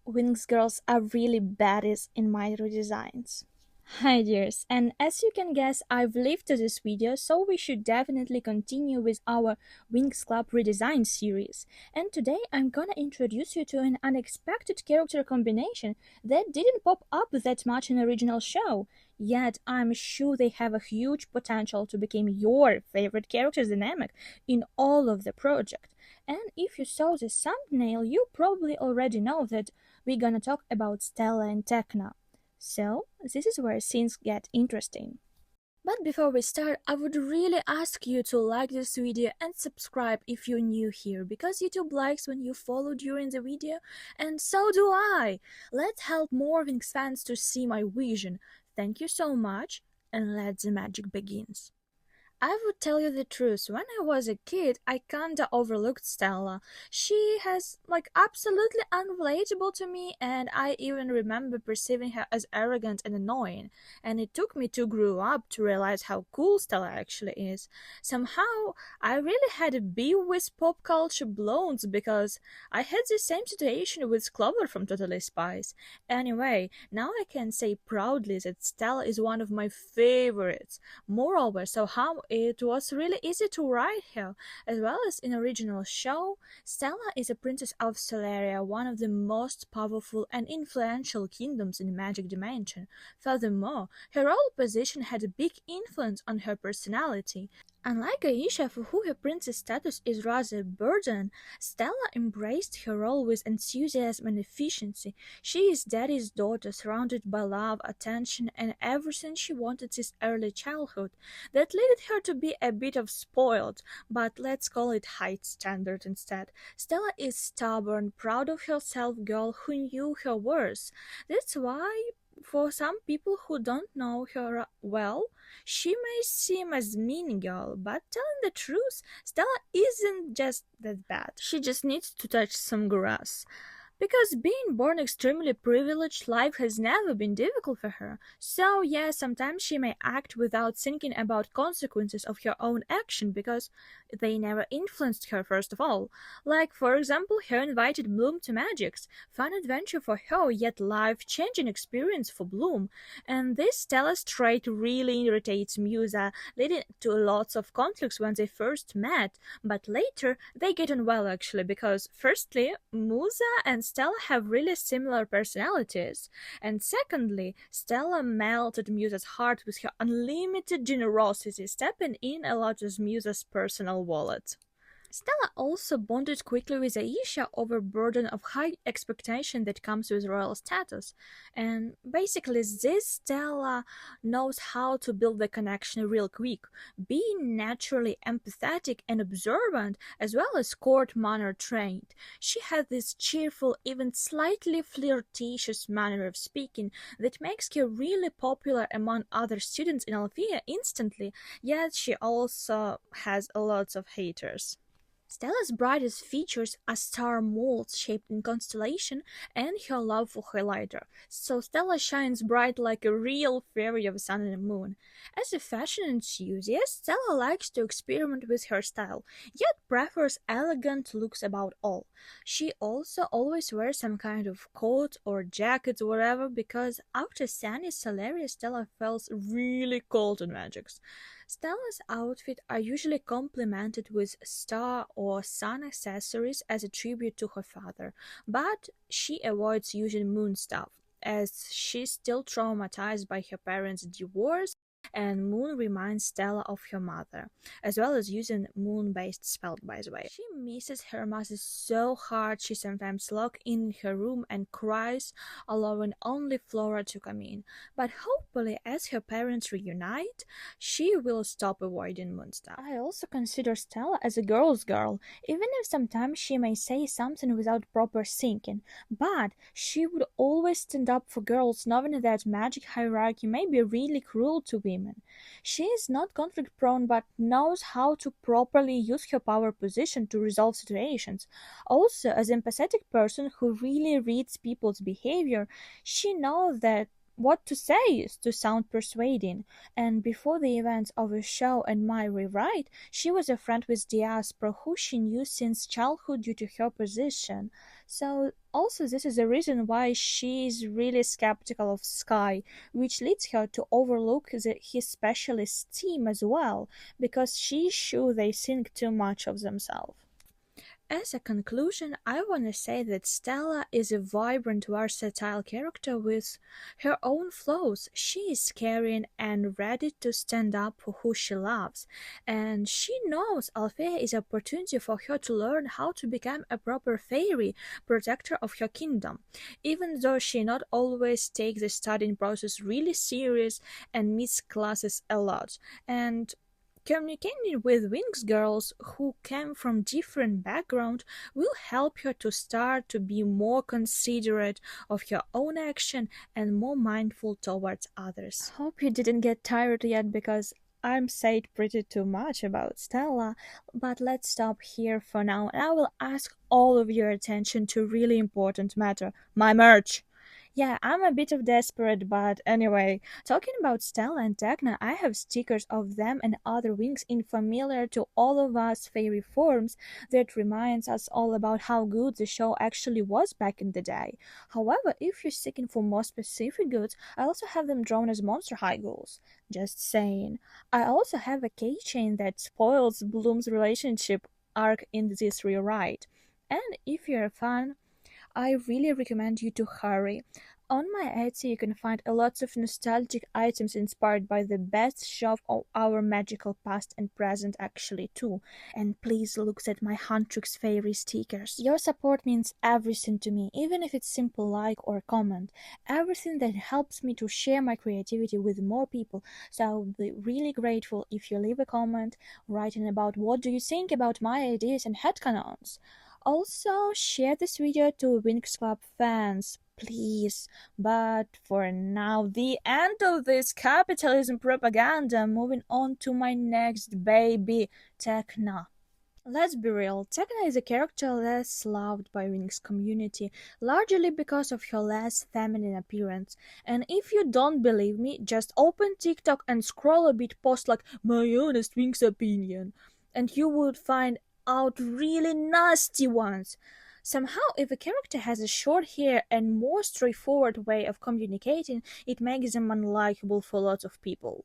Winx girls are really baddies in my redesigns. Hi dears, and as you can guess, I've lived to this video, so we should definitely continue with our Winx Club redesign series. And today I'm gonna introduce you to an unexpected character combination that didn't pop up that much in the original show, yet I'm sure they have a huge potential to become your favorite character dynamic in all of the project. And if you saw the thumbnail, you probably already know that we're gonna talk about Stella and Tecna. So, this is where things get interesting. But before we start, I would really ask you to like this video and subscribe if you're new here, because YouTube likes when you follow during the video, and so do I! Let's help more Winx fans to see my vision. Thank you so much, and let the magic begins. I would tell you the truth, when I was a kid, I kinda overlooked Stella. She has, absolutely unrelatable to me, and I even remember perceiving her as arrogant and annoying. And it took me to grow up to realize how cool Stella actually is. Somehow, I really had a beef with pop culture blondes because I had the same situation with Clover from Totally Spies. Anyway, now I can say proudly that Stella is one of my favorites. Moreover, somehow it was really easy to write her. As well as in original show, Stella is a princess of Solaria, one of the most powerful and influential kingdoms in the magic dimension. Furthermore, her role position had a big influence on her personality. Unlike Aisha, for whom her princess status is rather a burden, Stella embraced her role with enthusiasm and efficiency. She is daddy's daughter, surrounded by love, attention, and everything she wanted since early childhood. That led her to be a bit of spoiled, but let's call it high standard instead. Stella is stubborn, proud of herself girl who knew her worth. That's why for some people who don't know her well, she may seem as mean girl, but telling the truth, Stella isn't just that bad. She just needs to touch some grass. Because being born extremely privileged, life has never been difficult for her. So, yeah, sometimes she may act without thinking about consequences of her own action because they never influenced her first of all. Like, for example, her invited Bloom to Magic's. Fun adventure for her, yet life-changing experience for Bloom. And this Stella's trait really irritates Musa, leading to lots of conflicts when they first met. But later, they get on well actually, because firstly, Musa and Stella have really similar personalities, and secondly, Stella melted Musa's heart with her unlimited generosity, stepping in a lot of Musa's personal wallet. Stella also bonded quickly with Aisha over burden of high expectation that comes with royal status. And basically this Stella knows how to build the connection real quick, being naturally empathetic and observant as well as court manner trained. She has this cheerful, even slightly flirtatious manner of speaking that makes her really popular among other students in Althea instantly, yet she also has a lot of haters. Stella's brightest features are star molds shaped in constellation and her love for highlighter, so Stella shines bright like a real fairy of sun and moon. As a fashion enthusiast, Stella likes to experiment with her style, yet prefers elegant looks above all. She also always wears some kind of coat or jacket or whatever because after sunny Solaria, Stella feels really cold in magics. Stella's outfits are usually complemented with star or sun accessories as a tribute to her father, but she avoids using moon stuff, as she's still traumatized by her parents' divorce, and Moon reminds Stella of her mother, as well as using moon-based spells, by the way. She misses her mother so hard she sometimes locks in her room and cries, allowing only Flora to come in. But hopefully, as her parents reunite, she will stop avoiding moon stuff. I also consider Stella as a girl's girl, even if sometimes she may say something without proper thinking. But she would always stand up for girls, knowing that magic hierarchy may be really cruel to women. She is not conflict prone but knows how to properly use her power position to resolve situations. Also, as an empathetic person who really reads people's behavior, she knows that what to say to sound persuading. And before the events of the show and my rewrite, she was a friend with Diaspora who she knew since childhood due to her position. So also this is the reason why she's really skeptical of Sky, which leads her to overlook his specialist team as well, because she's sure they think too much of themselves. As a conclusion, I want to say that Stella is a vibrant, versatile character with her own flaws. She is caring and ready to stand up for who she loves, and she knows Althea is an opportunity for her to learn how to become a proper fairy, protector of her kingdom, even though she not always takes the studying process really serious and misses classes a lot. And communicating with Winx girls who came from different backgrounds will help her to start to be more considerate of her own action and more mindful towards others. Hope you didn't get tired yet because I'm said pretty too much about Stella, but let's stop here for now and I will ask all of your attention to a really important matter, my merch. Yeah, I'm a bit of desperate, but anyway, talking about Stella and Tecna, I have stickers of them and other wings in familiar to all of us fairy forms that reminds us all about how good the show actually was back in the day. However, if you're seeking for more specific goods, I also have them drawn as Monster High goals. Just saying. I also have a keychain that spoils Bloom's relationship arc in this rewrite. And if you're a fan, I really recommend you to hurry. On my Etsy, you can find a lots of nostalgic items inspired by the best show of our magical past and present actually too. And please look at my Huntrix Fairy stickers. Your support means everything to me, even if it's simple like or comment. Everything that helps me to share my creativity with more people. So I would be really grateful if you leave a comment writing about what do you think about my ideas and headcanons. Also, share this video to Winx Club fans, please. But for now, the end of this capitalism propaganda. Moving on to my next baby, Tecna. Let's be real, Tecna is a character less loved by Winx community, largely because of her less feminine appearance. And if you don't believe me, just open TikTok and scroll a bit past like my honest Winx opinion, and you would find out really nasty ones. Somehow, if a character has a short hair and more straightforward way of communicating, it makes them unlikable for lots of people.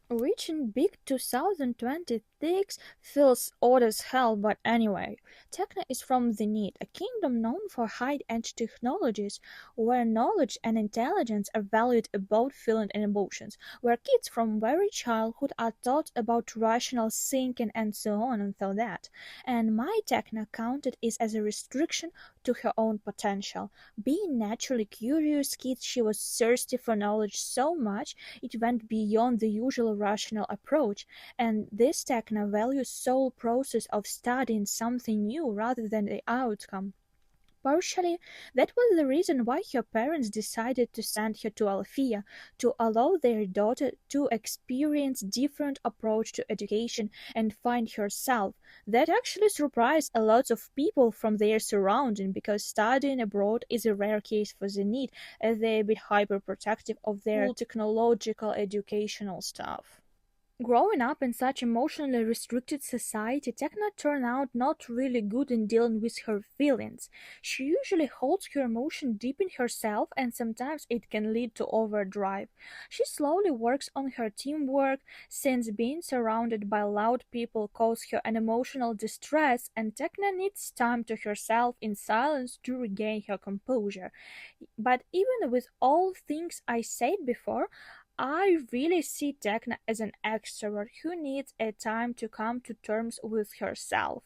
Reaching big 2026 feels odd as hell, but anyway. Tecna is from the Need, a kingdom known for high-end technologies, where knowledge and intelligence are valued above feeling and emotions, where kids from very childhood are taught about rational thinking and so on and so that. And my Tecna counted is as a restriction to her own potential. Being naturally curious kid, she was thirsty for knowledge so much it went beyond the usual rational approach, and this Tecna values soul process of studying something new rather than the outcome. Partially, that was the reason why her parents decided to send her to Althea, to allow their daughter to experience different approach to education and find herself. That actually surprised a lot of people from their surrounding because studying abroad is a rare case for the Need, as they're a bit hyperprotective of their technological educational stuff. Growing up in such emotionally restricted society, Tecna turned out not really good in dealing with her feelings. She usually holds her emotion deep in herself and sometimes it can lead to overdrive. She slowly works on her teamwork since being surrounded by loud people causes her an emotional distress and Tecna needs time to herself in silence to regain her composure. But even with all things I said before, I really see Tecna as an extrovert who needs a time to come to terms with herself.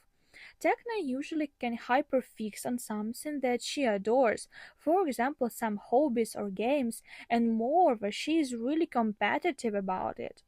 Tecna usually can hyperfix on something that she adores, for example some hobbies or games, and moreover she is really competitive about it.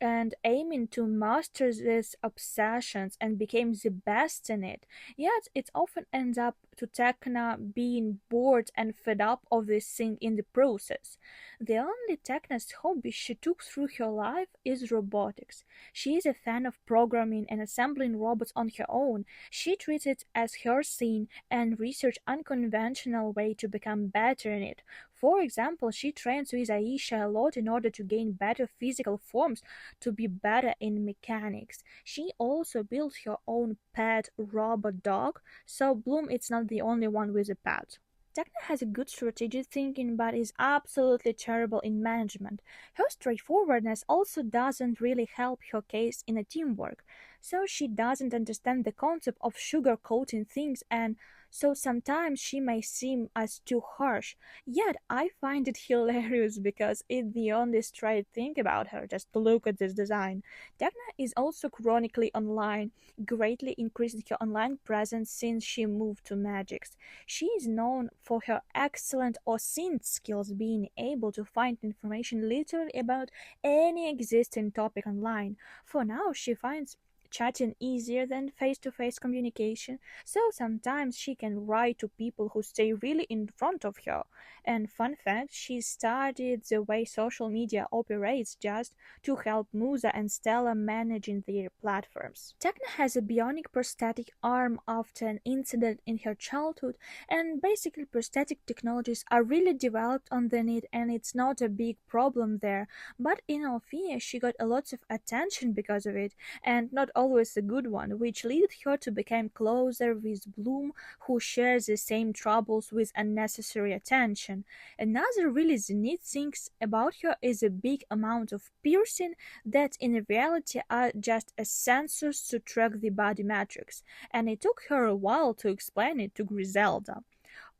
and aiming to master these obsessions and became the best in it. Yet it often ends up to Tecna being bored and fed up of this thing in the process. The only Tecna's hobby she took through her life is robotics. She is a fan of programming and assembling robots on her own. She treats it as her thing and research unconventional way to become better in it. For example, she trains with Aisha a lot in order to gain better physical forms to be better in mechanics. She also built her own pet robot dog, so Bloom is not the only one with a pet. Tecna has a good strategic thinking but is absolutely terrible in management. Her straightforwardness also doesn't really help her case in a teamwork, so she doesn't understand the concept of sugarcoating things and so sometimes she may seem as too harsh. Yet I find it hilarious because it's the only straight thing about her. Just look at this design. Tecna is also chronically online, greatly increasing her online presence since she moved to Magix. She is known for her excellent OSINT skills, being able to find information literally about any existing topic online. For now, she finds chatting easier than face-to-face communication, so sometimes she can write to people who stay really in front of her. And fun fact, she studied the way social media operates just to help Musa and Stella managing their platforms. Tecna has a bionic prosthetic arm after an incident in her childhood, and basically prosthetic technologies are really developed on the need and it's not a big problem there. But in Althea she got a lot of attention because of it, and not always a good one, which led her to become closer with Bloom, who shares the same troubles with unnecessary attention. Another really neat thing about her is a big amount of piercing that in reality are just as sensors to track the body metrics, and it took her a while to explain it to Griselda.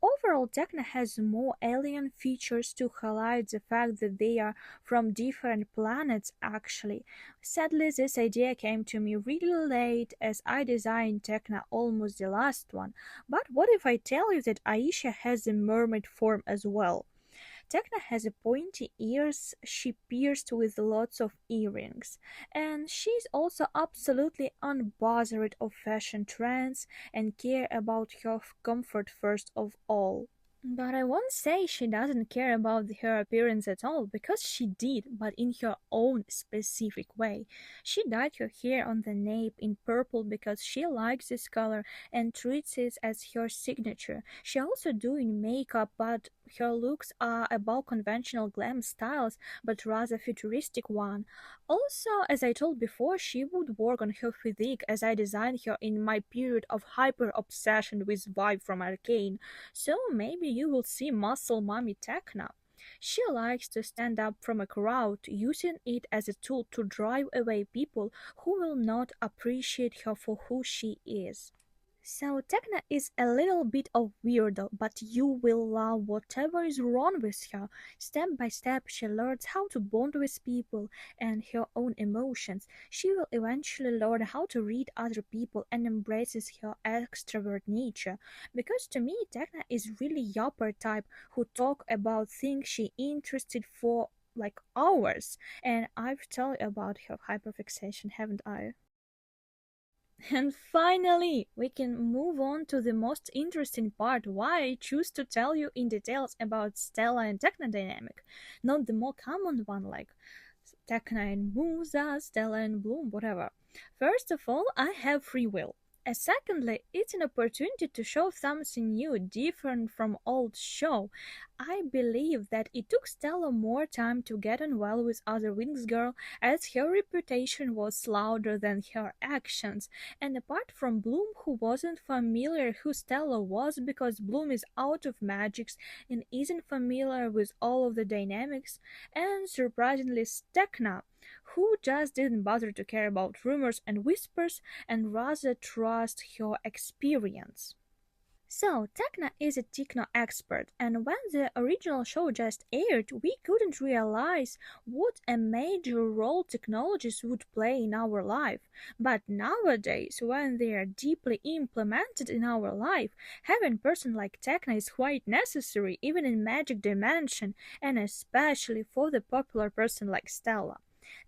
Overall, Tecna has more alien features to highlight the fact that they are from different planets actually. Sadly, this idea came to me really late as I designed Tecna almost the last one. But what if I tell you that Aisha has a mermaid form as well? Tecna has a pointy ears she pierced with lots of earrings, and she's also absolutely unbothered of fashion trends and care about her comfort first of all. But I won't say she doesn't care about her appearance at all, because she did, but in her own specific way. She dyed her hair on the nape in purple because she likes this color and treats it as her signature. She also doing makeup, but her looks are about conventional glam styles, but rather futuristic one. Also, as I told before, she would work on her physique as I designed her in my period of hyper obsession with Vibe from Arcane. So maybe you will see Muscle Mommy Tecna. She likes to stand up from a crowd, using it as a tool to drive away people who will not appreciate her for who she is. So Tecna is a little bit of weirdo, but you will love whatever is wrong with her. Step by step she learns how to bond with people and her own emotions. She will eventually learn how to read other people and embraces her extrovert nature. Because to me Tecna is really Yopper type who talk about things she interested for like hours. And I've told you about her hyperfixation, haven't I? And finally, we can move on to the most interesting part, why I choose to tell you in details about Stella and Tecna dynamic, not the more common one like Tecna and Musa, Stella and Bloom, whatever. First of all, I have free will. And secondly, it's an opportunity to show something new, different from old show. I believe that it took Stella more time to get on well with other Winx girl as her reputation was louder than her actions. And apart from Bloom, who wasn't familiar who Stella was because Bloom is out of magics and isn't familiar with all of the dynamics, and surprisingly Tecna, who just didn't bother to care about rumors and whispers and rather trust her experience. So, Tecna is a techno expert, and when the original show just aired, we couldn't realize what a major role technologies would play in our life. But nowadays, when they are deeply implemented in our life, having a person like Tecna is quite necessary, even in Magic Dimension, and especially for the popular person like Stella.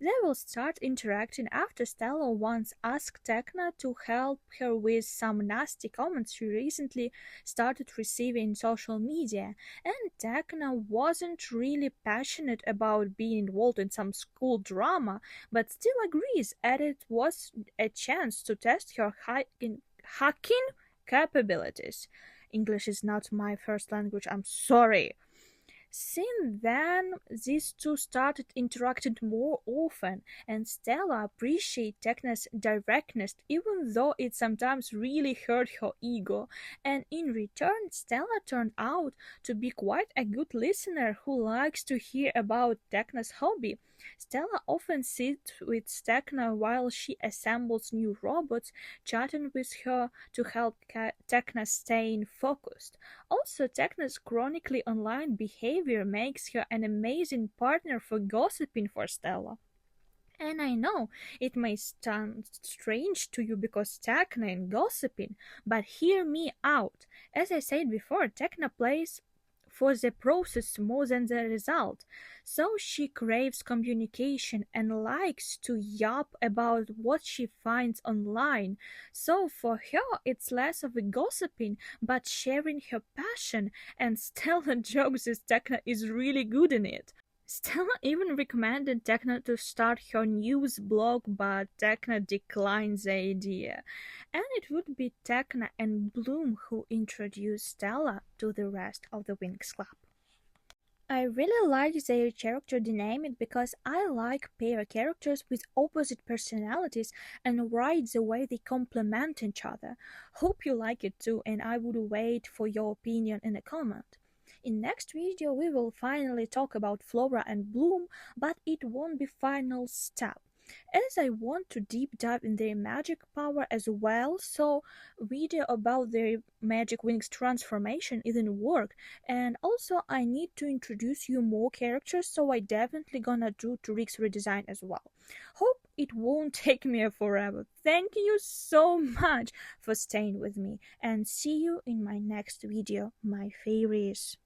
They will start interacting after Stella once asked Tecna to help her with some nasty comments she recently started receiving in social media, and Tecna wasn't really passionate about being involved in some school drama, but still agrees that it was a chance to test her hacking capabilities. English is not my first language, I'm sorry. Since then, these two started interacting more often, and Stella appreciated Tecna's directness even though it sometimes really hurt her ego. And in return, Stella turned out to be quite a good listener who likes to hear about Tecna's hobby. Stella often sits with Tecna while she assembles new robots, chatting with her to help Tecna stay focused. Also, Tecna's chronically online behavior makes her an amazing partner for gossiping for Stella. And I know it may sound strange to you because Tecna and gossiping, but hear me out. As I said before, Tecna plays for the process more than the result. So she craves communication and likes to yap about what she finds online. So for her, it's less of a gossiping, but sharing her passion, and Stella jokes that Tecna is really good in it. Stella even recommended Tecna to start her news blog, but Tecna declined the idea. And it would be Tecna and Bloom who introduced Stella to the rest of the Winx Club. I really like their character dynamic because I like pair characters with opposite personalities and write the way they complement each other. Hope you like it too, and I would wait for your opinion in a comment. In next video we will finally talk about Flora and Bloom, but it won't be final step, as I want to deep dive in their magic power as well, so video about their magic wings transformation isn't work, and also I need to introduce you more characters, so I definitely gonna do Rick's redesign as well. Hope it won't take me forever. Thank you so much for staying with me, and see you in my next video, my fairies.